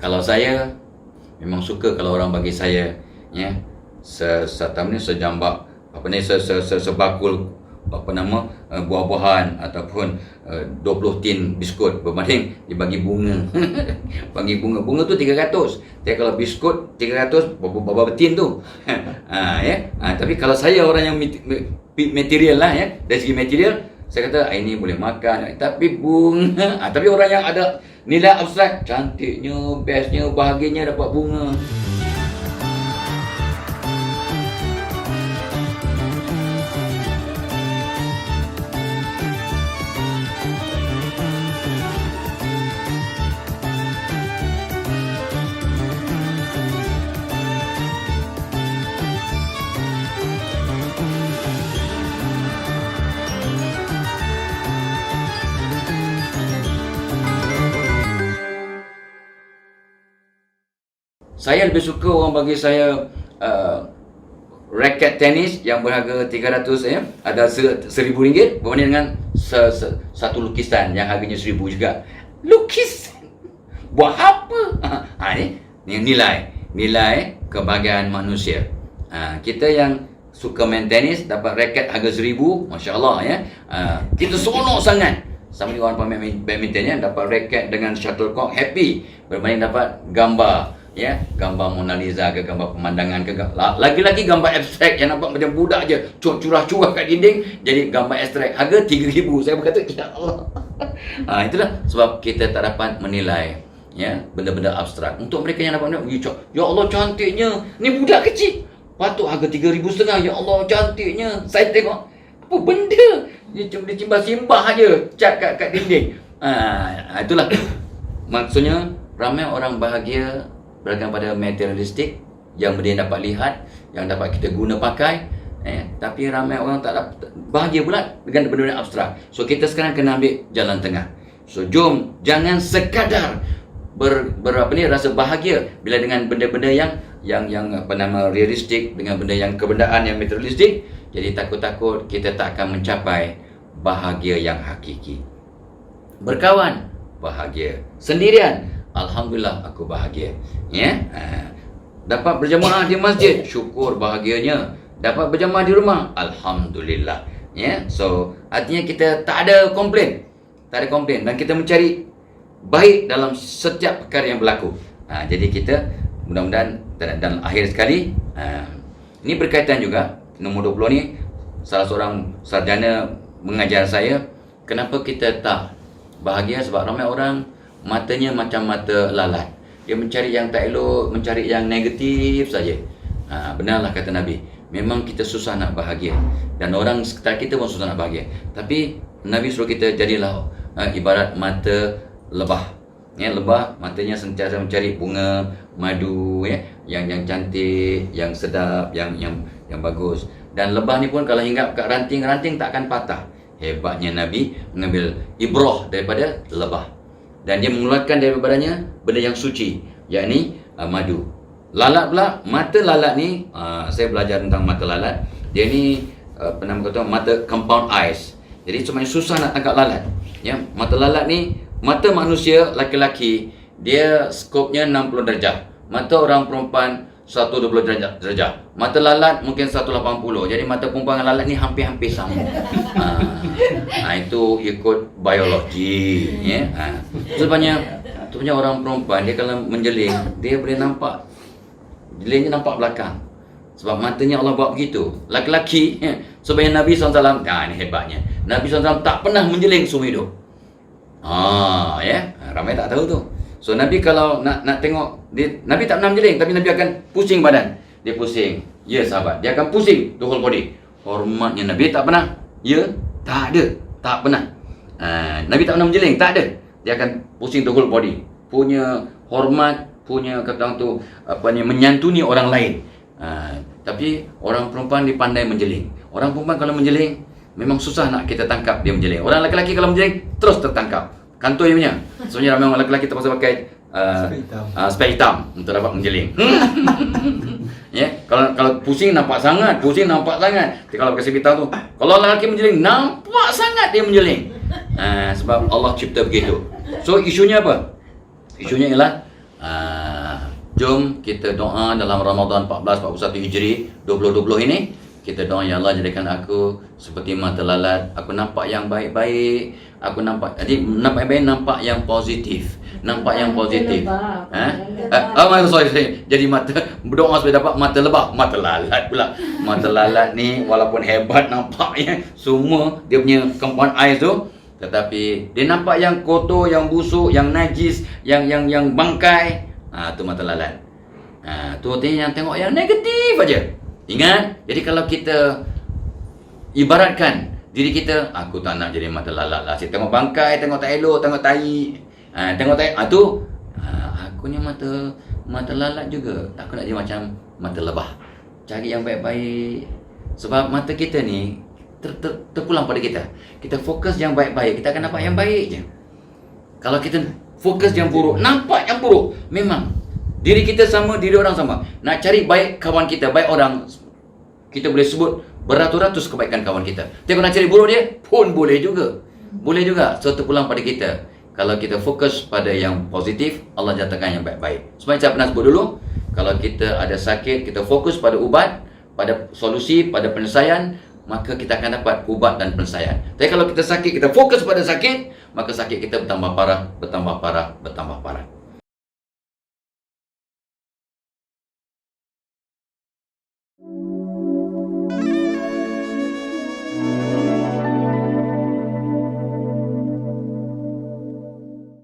Kalau saya memang suka kalau orang bagi saya ya sejambak sebakul buah-buahan ataupun 20 tin biskut berbanding dibagi bunga. Bagi bunga tu 300. Tapi kalau biskut 300 berapa tin tu. Tapi kalau saya orang yang material lah ya, dari segi material saya kata ini boleh makan, tapi bunga. Tapi orang yang ada nilai abstrak, cantiknya, bestnya, bahagianya dapat bunga. Saya lebih suka orang bagi saya raket tenis yang berharga 300 ya, ada RM1,000 berbanding dengan satu lukisan yang harganya RM1,000 juga. Lukisan buat apa? Ni nilai kebahagiaan manusia. Kita yang suka main tenis dapat raket harga RM1,000, masya-Allah ya. Kita seronok sangat. Sama dengan orang pemain badminton ya, dapat raket dengan shuttlecock, happy berbanding dapat gambar ya, gambar Mona Lisa ke gambar pemandangan ke lagi-lagi gambar abstrak yang nampak macam budak je, curah-curah kat dinding jadi gambar abstrak harga RM3,000. Saya berkata ya Allah. Itulah sebab kita tak dapat menilai ya benda-benda abstrak. Untuk mereka yang dapat ya Allah cantiknya, ni budak kecil patut harga RM3,500. Ya Allah cantiknya. Saya tengok apa benda dia cuma simbah je cat kat dinding. Itulah maksudnya ramai orang bahagia bergantung pada materialistik yang dia dapat lihat, yang dapat kita guna pakai, tapi ramai orang tak dapat bahagia pula dengan benda-benda abstrak. So kita sekarang kena ambil jalan tengah. So jom jangan sekadar rasa bahagia bila dengan benda-benda yang realistik, dengan benda yang kebendaan yang materialistik. Jadi takut-takut kita tak akan mencapai bahagia yang hakiki. Berkawan, bahagia. Sendirian, alhamdulillah aku bahagia. Ya. Dapat berjamaah di masjid, syukur bahagianya. Dapat berjamaah di rumah, alhamdulillah. Ya. So, artinya kita tak ada komplain. Tak ada komplain dan kita mencari baik dalam setiap perkara yang berlaku. Jadi kita mudah-mudahan dan akhir sekali ini berkaitan juga nombor 20 ni, salah seorang sarjana mengajar saya, kenapa kita tak bahagia sebab ramai orang matanya macam mata lalat. Dia mencari yang tak elok, mencari yang negatif saja. Benarlah kata Nabi, memang kita susah nak bahagia dan orang sekitar kita pun susah nak bahagia. Tapi Nabi suruh kita jadilah ibarat mata lebah. Ya, lebah matanya sentiasa mencari bunga, madu ya, yang cantik, yang sedap, yang bagus. Dan lebah ni pun kalau hinggap kat ranting tak akan patah. Hebatnya Nabi mengambil ibrah daripada lebah. Dan dia mengeluarkan daripadanya benda yang suci, yakni madu. Lalat pula, mata lalat ni, saya belajar tentang mata lalat. Dia ni mata compound eyes. Jadi sebenarnya susah nak tangkap lalat. Ya, mata lalat ni, mata manusia laki-laki dia skopnya 60 darjah. Mata orang perempuan 120 darjah. Mata lalat mungkin 180. Jadi mata perempuan dengan lalat ni hampir-hampir sama. Itu ikut biologi ya. Sebenarnya orang perempuan dia kalau menjeling dia boleh nampak, jelingnya nampak belakang. Sebab matanya Allah buat begitu. Laki-laki sebenarnya Nabi SAW, ni hebatnya, Nabi SAW tak pernah menjeling seumur hidup. Ramai tak tahu tu. So Nabi kalau nak tengok dia, Nabi tak pernah menjeling, tapi Nabi akan pusing badan. Dia pusing. Ya sahabat, dia akan pusing the whole body. Hormatnya Nabi tak pernah. Ya, tak ada. Tak pernah. Nabi tak pernah menjeling, tak ada. Dia akan pusing the whole body. Punya hormat, punya kata tu menyantuni orang lain. Tapi orang perempuan dia pandai menjeling. Orang perempuan kalau menjeling memang susah nak kita tangkap dia menjeling. Orang lelaki kalau menjeling terus tertangkap. Kantoi punya. Sebenarnya ramai orang lelaki terpaksa pakai spek hitam untuk dapat menjeling. Ya, kalau pusing nampak sangat. Tapi kalau pakai spek hitam tu, kalau lelaki menjeling nampak sangat dia menjeling. Sebab Allah cipta begitu. So isunya apa? Isunya ialah Jom kita doa dalam Ramadan 1441 Hijri 2020 ini. Kita doa, ya Allah, jadikan aku seperti mata lalat. Aku nampak yang baik-baik. Aku nampak, jadi nampak baik, nampak yang positif. Nampak yang positif. Sorry. Jadi mata, berdoa supaya dapat mata lebah. Mata lalat pula. Mata lalat ni walaupun hebat nampaknya, semua dia punya compound eyes tu, tetapi dia nampak yang kotor, yang busuk, yang najis, yang bangkai. Tu mata lalat. Tu artinya yang tengok yang negatif aja. Ingat, jadi kalau kita ibaratkan diri kita, aku tak nak jadi mata lalat lah. Saya tengok bangkai, tengok tak elok, tengok tai. Tengok tai, aku ni mata lalat juga. Aku nak jadi macam mata lebah. Cari yang baik-baik. Sebab mata kita ni terpulang pada kita. Kita fokus yang baik-baik, kita akan nampak yang baik je. Kalau kita fokus yang buruk, nampak yang buruk. Memang diri kita sama, diri orang sama. Nak cari baik kawan kita, baik orang, kita boleh sebut beratus-ratus kebaikan kawan kita. Tapi nak cari buruk dia pun boleh juga. Boleh juga. So terpulang pada kita. Kalau kita fokus pada yang positif, Allah jatuhkan yang baik-baik. Sebenarnya saya pernah sebut dulu, kalau kita ada sakit, kita fokus pada ubat, pada solusi, pada penyelesaian, maka kita akan dapat ubat dan penyelesaian. Tapi kalau kita sakit, kita fokus pada sakit, maka sakit kita bertambah parah, bertambah parah, bertambah parah.